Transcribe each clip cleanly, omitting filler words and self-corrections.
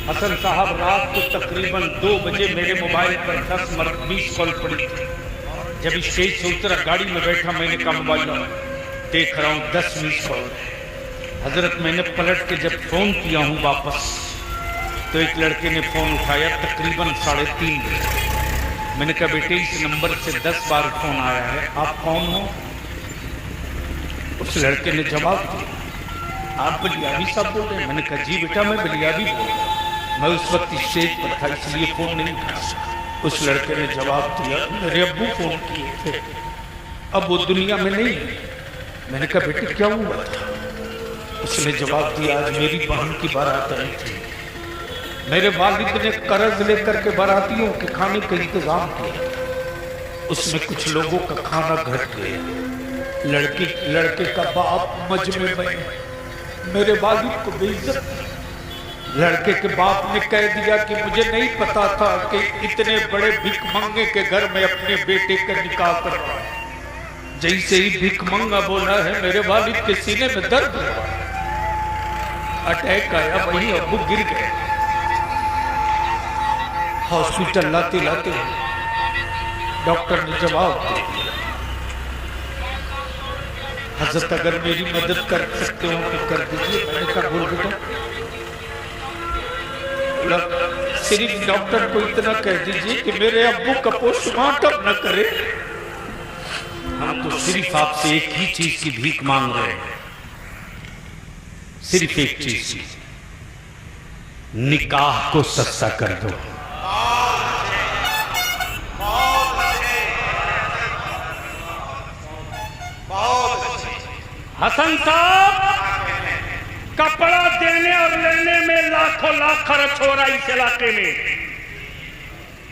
हसन साहब, रात को तकरीबन 2 बजे मेरे मोबाइल पर 10 कॉल पड़ी थी। जब स्टेज से उतरा, गाड़ी में बैठा, मैंने कहा मोबाइल देख रहा हूँ 10 मिस कॉल। हजरत मैंने पलट के जब फोन किया हूँ वापस, तो एक लड़के ने फोन उठाया तकरीबन 3:30 बजे। मैंने कहा बेटे, इस नंबर से 10 बार फोन आया है, आप कौन हो? उस लड़के ने जवाब दिया, आप बलियाबी साहब बोल रहे हैं? मैंने कहा जी बेटा, मैं बलियाबी बोल रहा हूँ, मैं उस वक्त स्टेज पर था इसलिए फोन नहीं उठाया। उस लड़के ने जवाब दिया, मेरे अब्बू फोन किए थे, अब वो दुनिया में नहीं। मैंने कहा बेटे क्या हुआ था? उसने जवाब दिया, आज मेरी बहन की बारात आई थी, मेरे वालिद ने कर्ज लेकर के बारातियों के खाने का इंतजाम किया, उसमें कुछ लोगों का खाना घट गया, लड़के का बाप मजमे में मेरे वालिद को बेइज्जत। लड़के के बाप ने कह दिया कि मुझे नहीं पता था कि इतने बड़े भिखमंगे के घर में अपने बेटे का निकाह कर रहा है। जैसे ही भिखमंगा बोला है, मेरे वालिद के सीने में दर्द हुआ, अटैक आया, वहीं अब्बू गिर गए। हॉस्पिटल लाते लाते डॉक्टर ने जवाब दिया, हजरत अगर मेरी मदद कर सकते हो तो कर दीजिए। मैंने कहा बोल बेटा, सिर्फ डॉक्टर को इतना कह दीजिए कि मेरे अब्बू का पोस्टमार्टम न करे। हम तो सिर्फ आपसे एक ही चीज की भीख मांग रहे हैं, सिर्फ एक चीज की, निकाह को सस्ता कर दो। हसन साहब, कपड़ा देने और लेने में लाखों लाख खर्च हो रहा है इस इलाके में।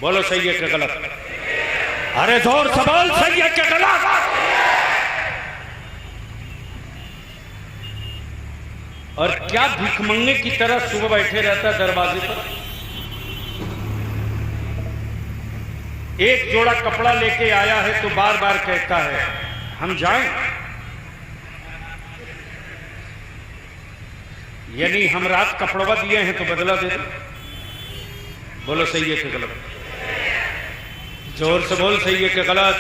बोलो सही है कि गलत? अरे जोर से बोल, सही है कि गलत? और क्या भिखमंगे की तरह सुबह बैठे रहता है दरवाजे पर। एक जोड़ा कपड़ा लेके आया है तो बार बार कहता है हम जाएं, यानी हम रात कपड़वा दिए हैं तो बदला दे दो। बोलो सही है कि गलत? जोर से बोल, सही है कि गलत?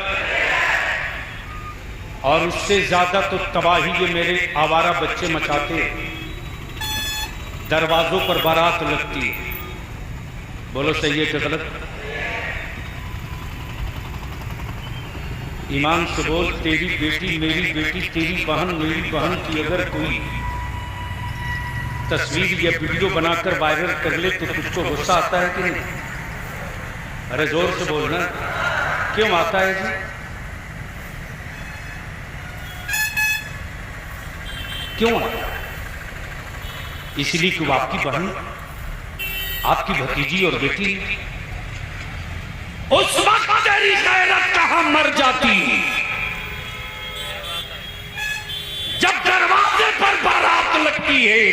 और उससे ज्यादा तो तबाही ये मेरे आवारा बच्चे मचाते हैं, दरवाजों पर बारात लगती है। बोलो सही है कि गलत? ईमान से बोल, तेरी बेटी मेरी बेटी, तेरी बहन मेरी बहन की अगर कोई तस्वीर या वीडियो बनाकर वायरल कर ले तो तुझको गुस्सा आता है कि नहीं? अरे जोर से बोलना, क्यों आता है जी? क्यों आता है? इसलिए कि वो आपकी बहन, आपकी भतीजी और बेटी। उस वक्त तेरी गैरत कहां मर जाती जब दरवाजे पर बारात लगती है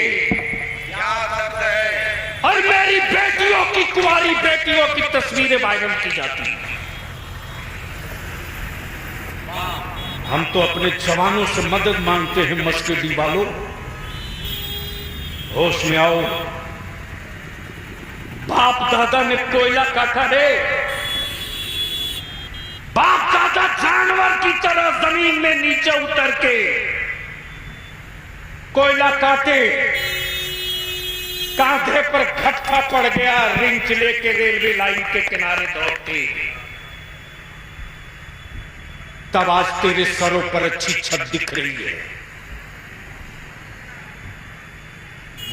और मेरी बेटियों की, कुंवारी बेटियों की तस्वीरें वायरल की जाती हैं। हम तो अपने जवानों से मदद मांगते हैं, मस्जिद वालों होश में आओ। बाप दादा ने कोयला काटा रे, बाप दादा जानवर की तरह जमीन में नीचे उतर के कोयला काटे, कांधे पर झटका पड़ गया, रिंच लेके रेलवे लाइन के किनारे दौड़ते, तब आज तेरे सरों पर अच्छी छत दिख रही है,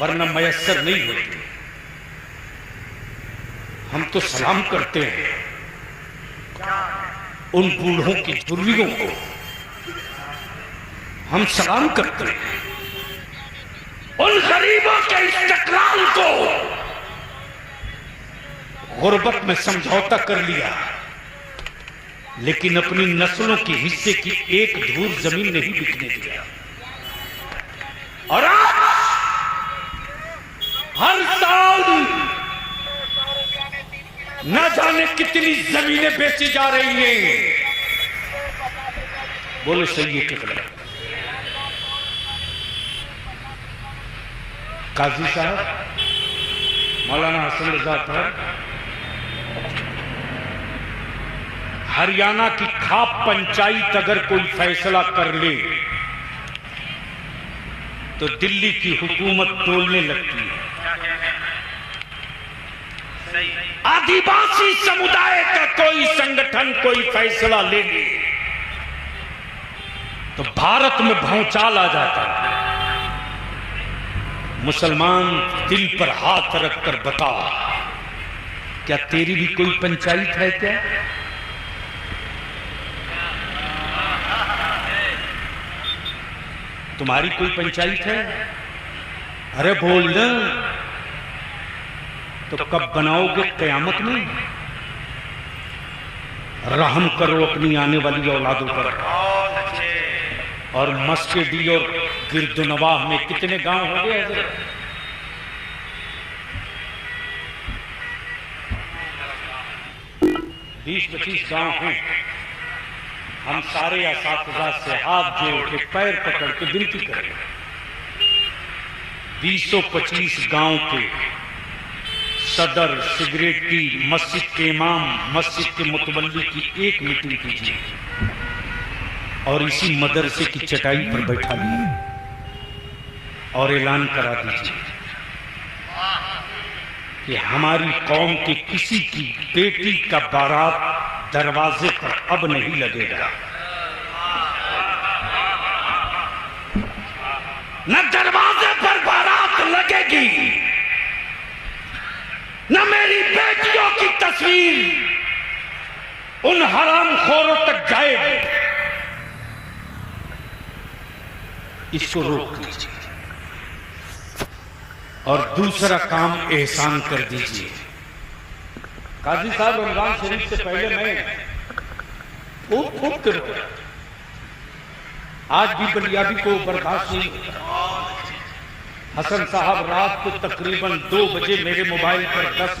वरना मयस्सर नहीं होती। हम तो सलाम करते हैं उन बूढ़ों की जुर्रियों को, हम सलाम करते हैं उन गरीबों के इस्तिक़लाल को। गुर्बत में समझौता कर लिया, लेकिन अपनी नस्लों की हिस्से की एक धूर जमीन नहीं बिकने दिया। और आज हर साल न जाने कितनी जमीनें बेची जा रही हैं। बोलो सही है कि गलत? काजी साहब, मौलाना हसन रजा पर हरियाणा की खाप पंचायत अगर कोई फैसला कर ले तो दिल्ली की हुकूमत टोलने लगती है। आदिवासी समुदाय का कोई संगठन कोई फैसला ले ले तो भारत में भौचाल आ जाता है। मुसलमान दिल पर हाथ रखकर बता, क्या तेरी भी कोई पंचायत है क्या? तुम्हारी कोई पंचायत है? अरे बोल ना, तो कब बनाओगे कयामत में? रहम करो अपनी आने वाली औलादों पर। और मस्केडी और गिरदुनवाह में कितने गांव हो गए हैं? 20-25 गांव हैं। हम सारे असातिज़ा से हाथ जोड़ के पैर पकड़ के विनती करें, 225 गांव के सदर, सिगरेटी, मस्जिद के इमाम, मस्जिद के मुतवल्ली की एक मीटिंग कीजिए और इसी मदरसे की चटाई पर बैठा लिए और ऐलान करा दीजिए कि हमारी कौम के किसी की बेटी का बारात दरवाजे पर अब नहीं लगेगा। न दरवाजे पर बारात लगेगी, न मेरी बेटियों की तस्वीर उन हरामखोरों तक जाएगी। इसको रोक दीजिए और दूसरा काम एहसान कर दीजिए। काजी साहब, रमजान शरीफ से पहले मैं फूक कर आज भी बलियाबी को बर्दाश्त नहीं होता। हसन साहब रात को तकरीबन 2 बजे मेरे मोबाइल पर 10